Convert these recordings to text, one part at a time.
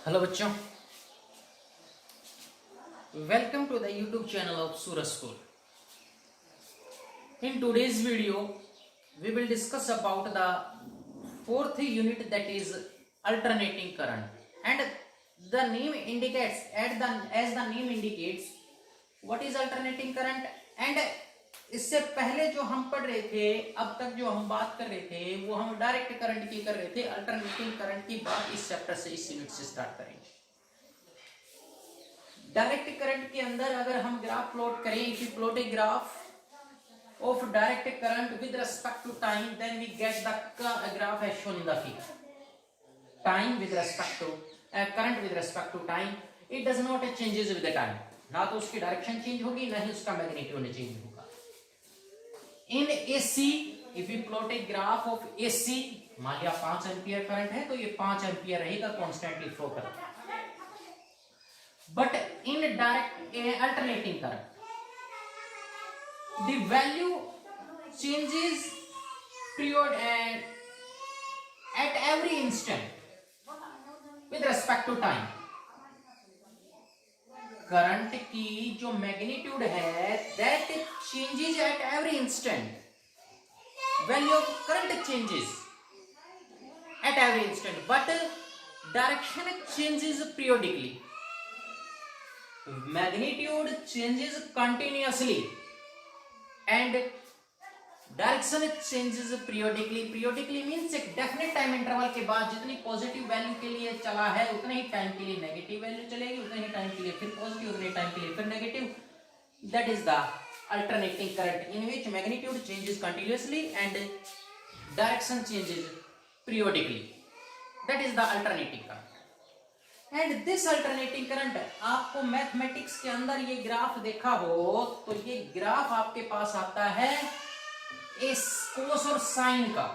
Hello बच्चों, welcome to the YouTube channel of Suraj school. In today's video we will discuss about the fourth unit, that is alternating current, and the name indicates as the name indicates what is alternating current। and इससे पहले जो हम पढ़ रहे थे, अब तक जो हम बात कर रहे थे वो हम डायरेक्ट करंट की कर रहे थे। अल्टरनेटिंग करंट की बात इस चैप्टर से, इस यूनिट से स्टार्ट करेंगे। डायरेक्ट करंट के अंदर अगर हम ग्राफ प्लॉट करें, if you plot a graph of direct current with respect to time, then we get the graph as shown in the figure. Time with respect to current with respect to time, it does not changes with the time। ना तो उसकी direction change होगी, ना ही उसका magnitude change होगा। इन AC, if we plot a graph of AC, मान लिया 5 ampere current है तो ये 5 एम्पियर रहेगा, कॉन्स्टेंटली फ्लो करता है। But in direct alternating current the value changes period at every instant with respect to time। Current की जो मैग्नीट्यूड है that changes at every instant। value of current changes at every instant but direction changes periodically। magnitude changes continuously and direction changes periodically. Periodically means एक definite time interval के बाद जितनी positive value के लिए चला है उतने ही टाइम के लिए नेगेटिव वैल्यू चलेगी, उतने ही टाइम के लिए फिर पॉजिटिव, उतने टाइम के लिए फिर negative. That is the alternating current in which magnitude changes continuously and direction changes periodically. That is the alternating current. And this alternating current, आपको मैथमेटिक्स के अंदर ये ग्राफ देखा हो तो ये ग्राफ आपके पास आता है इस कोस और साइन का,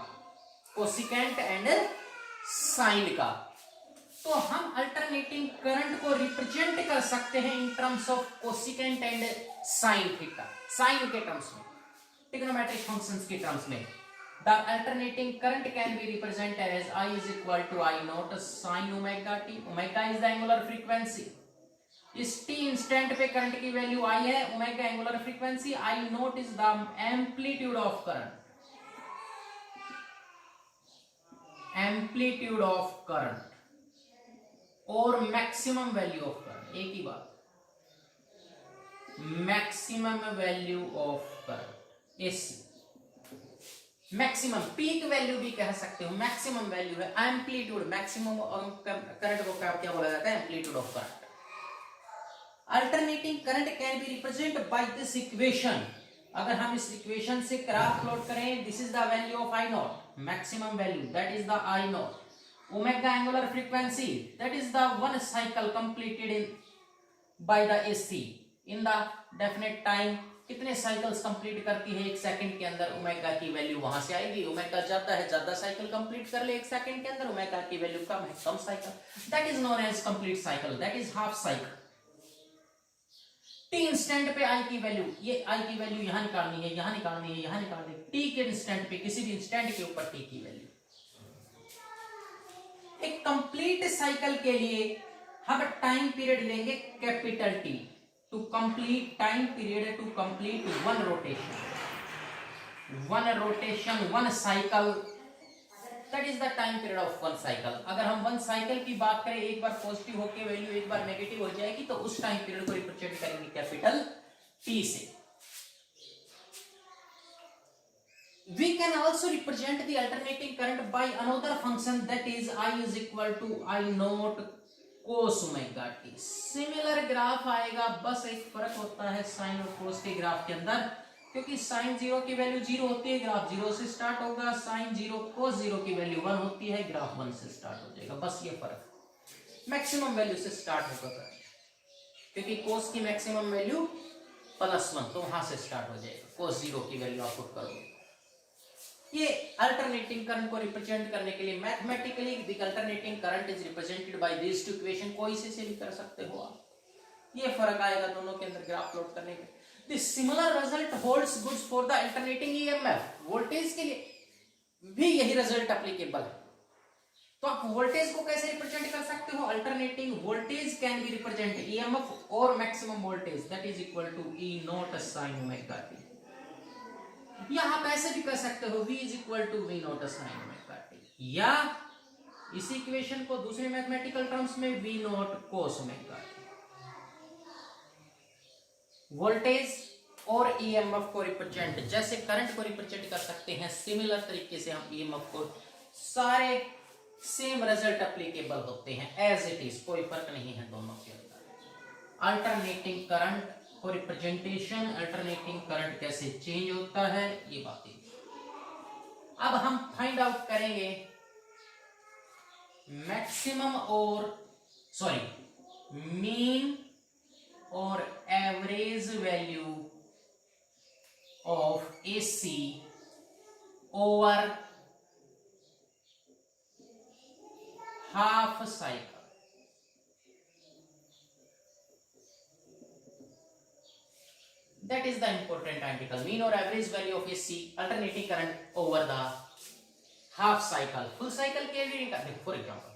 कोसिकेंट एंड साइन का। तो हम अल्टरनेटिंग करंट को रिप्रेजेंट कर सकते हैं in terms of cosecant and sine theta, sine के टर्म्स में, ट्रिग्नोमेट्रिक फंक्शंस के टर्म्स में। The alternating current can be represented as I is equal to I naught sin omega t। Omega is the angular frequency। इस t instant पे current की value I है, omega angular frequency, I naught is the amplitude of current। Amplitude of current और maximum value of current, एक ही बात। Maximum value of current AC, maximum peak value भी कह सकते हो, मैक्सिमम वैल्यू है एम्पलीट्यूड। मैक्सिमम करंट को क्या बोला जाता है? Amplitude of current. Alternating current can be represent by this equation. अगर हम इस इक्वेशन से ग्राफ प्लॉट करें, this is the value of I naught, maximum value, that is the I naught. Omega angular frequency, that is the one cycle completed in by the AC in the definite time. कितने cycles complete करती है एक second के अंदर, omega की value वहां से आएगी। ओमेगा जाता है, ज्यादा साइकिल कंप्लीट कर ले एक सेकंड के अंदर, ओमेगा की वैल्यू कम है, कम cycle, that is known as complete cycle, that is half cycle. T instant पे आई की वैल्यू, ये आई की वैल्यू यहां निकालनी है, यहां निकालनी है, यहां निकालनी है। टी के इंस्टेंट पे, किसी भी इंस्टेंट के ऊपर टी की वैल्यू। एक कंप्लीट साइकिल के लिए हम टाइम पीरियड लेंगे capital T, to complete time period, to complete one rotation, one cycle, that is the time period of one cycle। अगर हम वन साइकिल की बात करें, एक बार पॉजिटिव होके वैल्यू एक बार नेगेटिव हो जाएगी, तो उस टाइम पीरियड को रिप्रेजेंट करेंगे कैपिटल टी से। We can also represent the alternating current by another function, that is I is equal to I naught cos omega T. Similar graph आएगा, बस एक फर्क होता है साइन और कोस के ग्राफ के अंदर, क्योंकि साइन जीरो की वैल्यू जीरो होती है, ग्राफ जीरो से स्टार्ट होगा। साइन जीरो कोस जीरो की वैल्यू 1 होती है, ग्राफ 1 से स्टार्ट हो जाएगा। बस ये फर्क मैक्सिमम वैल्यू से स्टार्ट होगा, क्योंकि कोस की मैक्सिमम वैल्यू +1, तो वहां से स्टार्ट हो जाएगा। कोस जीरो की वैल्यू आप पुट करोगे। ये अल्टरनेटिंग करंट को रिप्रेजेंट करने के लिए mathematically the alternating current is represented by this two equation. कोई से भी कर सकते हो आप। ये फर्क आएगा दोनों के अंदर ग्राफ प्लॉट करने के। The similar result holds good for the alternating EMF. Voltage के लिए भी यही रिजल्ट एप्लीकेबल है। तो आप वोल्टेज को कैसे रिप्रेजेंट कर सकते हो? Alternating voltage can be represent EMF और maximum voltage that is equal to E naught sine omega t. या आप ऐसे भी कर सकते हो V is equal to V naught sine omega t, या इसी इक्वेशन को दूसरे मैथमेटिकल टर्म्स में V naught cos omega t. Voltage और ईएमएफ को रिप्रेजेंट, जैसे करंट को रिप्रेजेंट कर सकते हैं, सिमिलर तरीके से हम ईएमएफ को, सारे सेम रिजल्ट एप्लीकेबल होते हैं एज इट इज, कोई फर्क नहीं है दोनों के अंदर। अल्टरनेटिंग करंट को रिप्रेजेंटेशन, अल्टरनेटिंग करंट कैसे चेंज होता है, ये बातें अब हम फाइंड आउट करेंगे मैक्सिमम और मीन और average value of AC over half cycle. That is the important article, mean or average value of AC alternating current over the half cycle. Full cycle के लिए for example,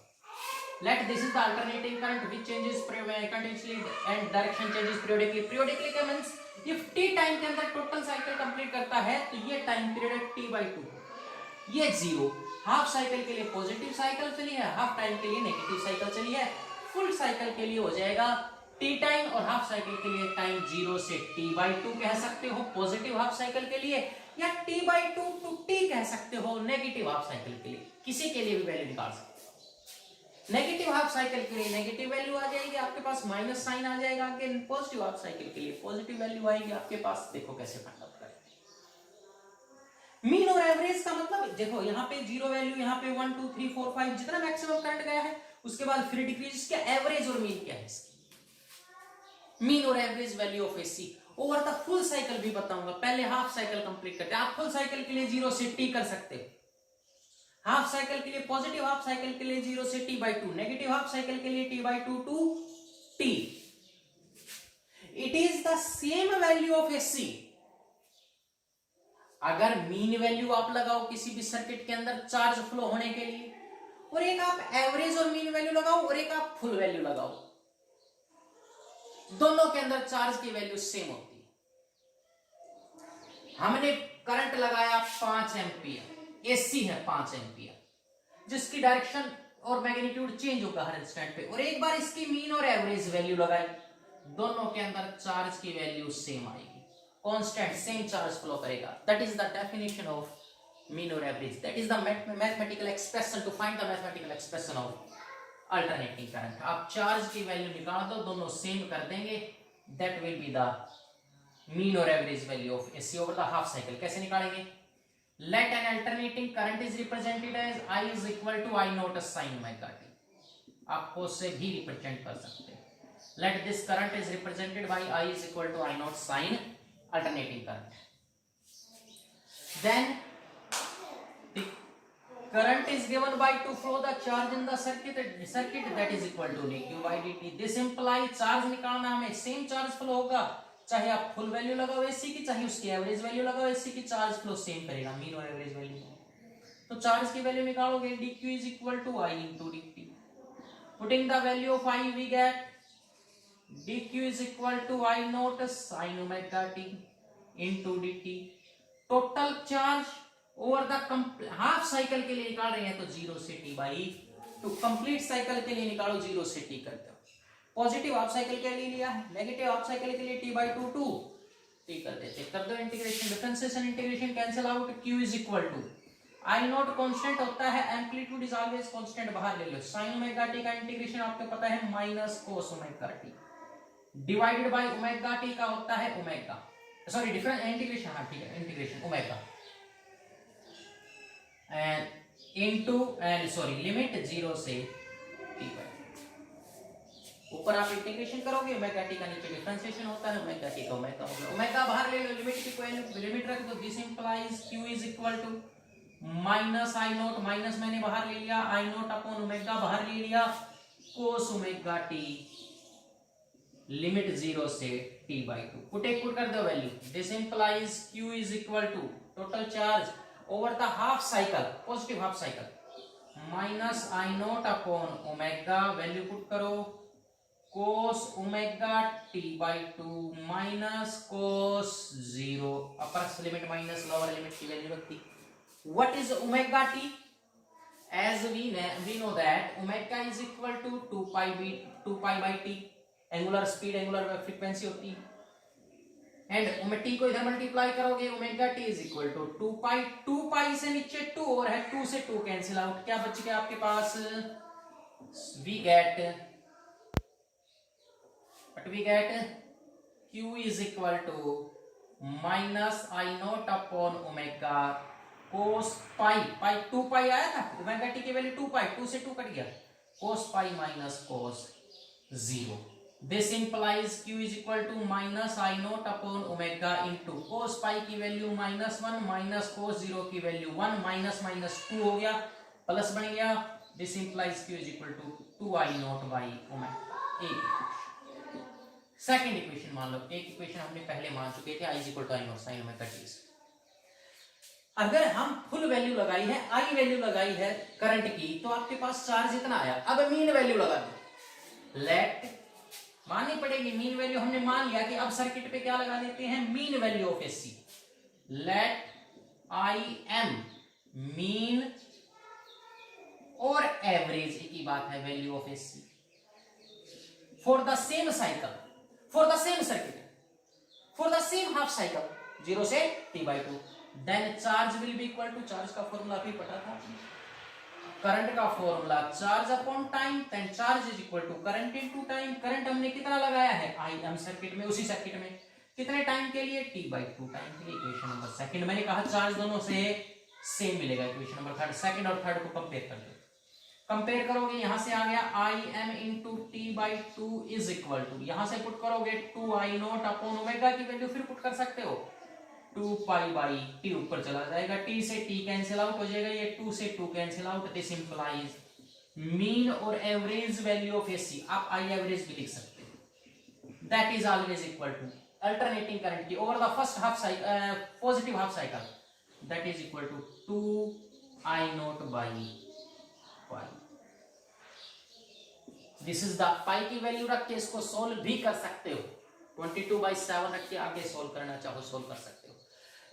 let this is the alternating current which changes continuously and direction changes periodically. Periodically का means if t time के अंदर total cycle complete करता है तो ये time period t/2, ये 0। हाफ साइकिल के लिए पॉजिटिव साइकिल चली है, हाफ टाइम के लिए नेगेटिव साइकिल चली है। फुल साइकिल के लिए हो जाएगा t टाइम, और हाफ साइकिल के लिए टाइम 0 से t/2 कह सकते हो पॉजिटिव हाफ साइकिल के लिए, या t/2 टू t कह सकते हो नेगेटिव हाफ साइकिल के लिए। किसी के लिए भी वैल्यू निकाल सकते हो। नेगेटिव हाफ साइकिल के लिए नेगेटिव वैल्यू आ जाएगी आपके पास, माइनस साइन आ जाएगा आगे। पॉजिटिव हाफ साइकिल के लिए पॉजिटिव वैल्यू आएगी आपके पास। देखो कैसे फाइंड आउट करें। मीन और एवरेज का मतलब देखो, यहाँ पे 0 वैल्यू, यहाँ पे 1 2 3 4 5 जितना मैक्सिमम करंट गया है, उसके बाद फिर डिक्रीज। इसका एवरेज और मीन क्या है इसकी? मीन और average value of AC over the full cycle भी बताऊंगा। पहले हाफ साइकिल कंप्लीट करते हैं। आप फुल साइकिल के लिए 0 से t कर सकते हो, हाफ साइकिल के लिए, पॉजिटिव हाफ साइकिल के लिए 0 से t/2, नेगेटिव हाफ साइकिल के लिए t/2 to t। It is the same value of AC। अगर मीन वैल्यू आप लगाओ किसी भी सर्किट के अंदर चार्ज फ्लो होने के लिए, और एक आप एवरेज और मीन वैल्यू लगाओ, और एक आप फुल वैल्यू लगाओ, दोनों के अंदर चार्ज की वैल्यू सेम होती है। हमने करंट लगाया 5 एम्पियर, AC है 5 एम्पियर, जिसकी डायरेक्शन और मैग्नीट्यूड चेंज होगा हर इंस्टेंट पे, और एक बार इसकी मीन और एवरेज वैल्यू लगाई, दोनों के अंदर चार्ज की वैल्यू सेम आएगी, कांस्टेंट सेम चार्ज फ्लो करेगा। That is the definition of mean और average. That is the mathematical expression to find the mathematical expression of alternating current. आप चार्ज की वैल्यू निकाल दो, दोनों सेम कर देंगे, that will be the mean और average value of AC over the half cycle. कैसे निकालेंगे? Let an alternating current is represented as I is equal to I naught sin omega t। आप को से भी रिप्रेजेंट कर सकते हैं। Let this current is represented by I is equal to I naught sin alternating current। Then the current is given by to flow the charge in the circuit that is equal to dq by dt। This implies charge निकालना हमें same charge flow होगा, चाहे आप full value लगाओ AC की, चाहे उसकी average value लगाओ AC की, चार्ज फ्लो सेम करेगा मीन और एवरेज वैल्यू। तो चार्ज की वैल्यू निकालोगे, dq is equal to I into dt। Putting the value of I we get dq is equal to I naught sin omega t into dt। Total charge over the half cycle के लिए निकाल रहे हैं तो 0 से t/2, complete cycle के लिए निकालो 0 से t करते हो। पॉजिटिव हाफ साइकिल के लिए लिया है, नेगेटिव हाफ साइकिल के लिए t/2 टू t कर देते, कर दो integration, differentiation integration cancel out, q is equal to I naught constant होता है, एम्पलीट्यूड इज ऑलवेज कांस्टेंट, बाहर ले लो। sin ओमेगा t का इंटीग्रेशन आपको पता है minus cos omega t divided by omega t का होता है ओमेगा, सॉरी डिफरेंस इंटीग्रेशन, हां ठीक है, integration omega and into and sorry limit 0 से t/2। ऊपर आप इंटीग्रेशन करोगे ओमेगा टी का, नीचे डिफरेंशिएशन होता है ओमेगा टी का ओमेगा होगा, ओमेगा बाहर ले लो, लिमिट की कोई लिमिट रख दो। This implies q is equal to minus I naught, minus मैंने बाहर ले लिया, I नॉट अपॉन ओमेगा बाहर ले लिया, cos ओमेगा t लिमिट 0 से t/2। पुट कर दो value. This implies q is equal to total charge over the half cycle, positive half cycle minus i naught upon omega, value put करो, cos omega t by two minus cos 0, upper limit minus lower limit की value रखती। What is omega t? as we know that omega is equal to 2 pi by t, angular speed angular frequency होती है, and omega T को इधर multiply करोगे, omega T is equal to 2 pi से नीचे 2 और है, 2 से 2 कैंसिल आउट, क्या बच गया आपके पास? We get q is equal to minus i naught upon omega cos pi, pi 2 pi आया था, ओमेगा टी की वैल्यू 2 पाई, 2 से 2 कट गया, cos pi minus cos 0। This implies q is equal to minus i naught upon omega into cos pi की value -1 minus cos 0 की value 1, minus minus 2 हो गया, plus बन गया। This implies q is equal to 2 I naught by omega. Second equation मान लो, एक equation हमने पहले मान चुके थे, i is equal to I naught sine omega T. अगर हम फुल वैल्यू लगाई है, आई वैल्यू लगाई है करंट की, तो आपके पास चार्ज इतना आया। अब मीन वैल्यू लगा दो, लेट माननी पड़ेगी मीन वैल्यू, हमने मान लिया कि अब सर्किट पे क्या लगा देते हैं, mean value of AC. Let I M mean और एवरेज एक ही बात है, value of AC for the same cycle, for the same circuit, for the same half cycle 0 से t/2, then charge will be equal to, charge का formula भी पता था, करंट का formula charge upon time, then charge is equal to current into time. Current हमने कितना लगाया है, आई एम सर्किट में, उसी सर्किट में कितने टाइम के लिए, t/2 टाइम के लिए। इक्वेशन नंबर सेकंड, मैंने कहा चार्ज दोनों से सेम मिलेगा। इक्वेशन नंबर थर्ड, सेकंड और थर्ड को कंपेयर कर दो, कंपेयर करोगे, यहां से आ गया I M into t/2 is equal to, यहां से पुट करोगे 2 आई नॉट अपॉन ओमेगा की वैल्यू फिर पुट कर सकते हो, 2 पाई बाई टी ऊपर चला जाएगा, टी से टी कैंसिल आउट हो जाएगा, ये 2 से 2 cancel out. This implies mean और एवरेज वैल्यू ऑफ एसी, आप आई एवरेज भी लिख सकते हो, that is always equal to alternating current की over the first half cycle, positive half cycle, that is equal to 2 I naught by pi. This is the pi की value रख के इसको सोल्व भी कर सकते हो, 22/7 रख के आगे सोल्व करना चाहो सोल्व कर सकते हो।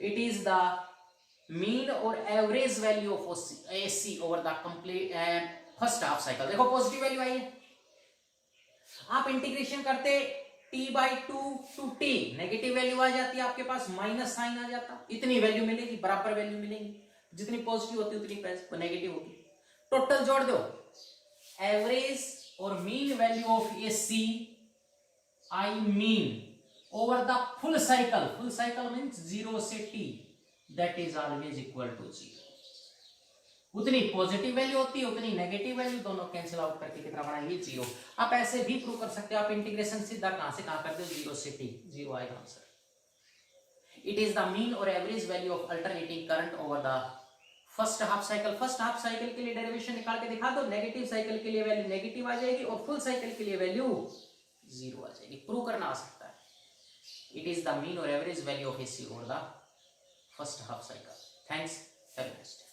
इट इज द मीन और average value of AC over the complete first half cycle. देखो पॉजिटिव वैल्यू आई है, आप इंटीग्रेशन करते t/2 to t, negative value आ जाती है आपके पास, माइनस साइन आ जाता, इतनी वैल्यू मिलेगी, बराबर वैल्यू मिलेंगी, जितनी पॉजिटिव होती उतनी नेगेटिव होगी। टोटल जोड़ दो, एवरेज और mean value of AC, I mean over the full cycle means 0 से t, that is always equal to 0। उतनी पॉजिटिव वैल्यू होती है उतनी नेगेटिव वैल्यू, दोनों कैंसिल आउट करके कितना बनाएंगे 0। आप ऐसे भी प्रूव कर सकते हो, आप इंटीग्रेशन सीधा कहां से कहां करते हो, 0 से t, 0 आएगा answer. It is the mean और average value of alternating current over the first half cycle. First half cycle के लिए डेरिवेशन निकाल के दिखा दो, नेगेटिव साइकिल के लिए वैल्यू नेगेटिव आ जाएगी और फुल साइकिल के लिए वैल्यू 0 आ जाएगी। प्रूव करना आ सकता है, इट इज द मीन और average value of AC over the first half cycle. Thanks, have a nice day.